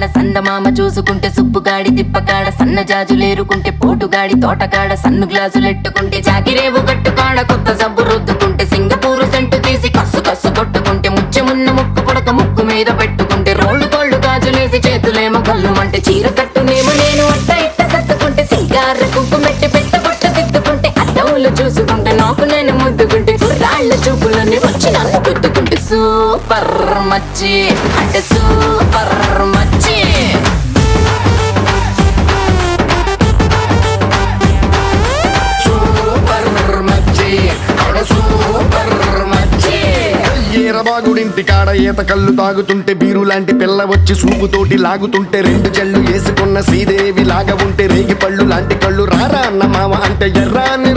కాడ సందమామ చూసుకుంటే సుబ్బుగాడి తిప్పకాడ సన్నజాజులేరుకుంటే పోటుగాడి తోటకాడ సన్ను గ్లాసులెట్టుకుంటే జాకిరేవు గట్టుకాడ కొత్త సబ్బు రుద్దుకుంటే సింగపూరు సెంటు తీసి కస్సు కస్సు కొట్టుకుంటే ముచ్చెమున్న ముక్కు పుడక ముక్కు మీద పెట్టుకుంటే రోళ్ళు కోళ్ళు గాజులేసి చేతులేమో కళ్ళుమంటే చీర కట్టునేమో నేను అట్ట ఇట్ట సత్తుకుంటే సింగార కుంకుమెట్టి పెట్ట బొట్ట తిట్టుకుంటే అద్దవులు చూసుకుంటే నాకు నేను ముద్దుకుంటే కుర్రాళ్ళ చూపులని వచ్చి నన్ను గుద్దుకుంటే సూపర్ మచ్చి అంటే సూపర్ మచ్చి. ఈరబాగుడింటి కాడ ఈత కళ్ళు తాగుతుంటే బీరు లాంటి పిల్ల వచ్చి సూపుతోటి లాగుతుంటే రెండు చెళ్ళు వేసుకున్న శ్రీదేవి లాగా ఉంటే రేగి పళ్ళు లాంటి కళ్ళు రారా అన్న మామ అంటే ఎర్రాని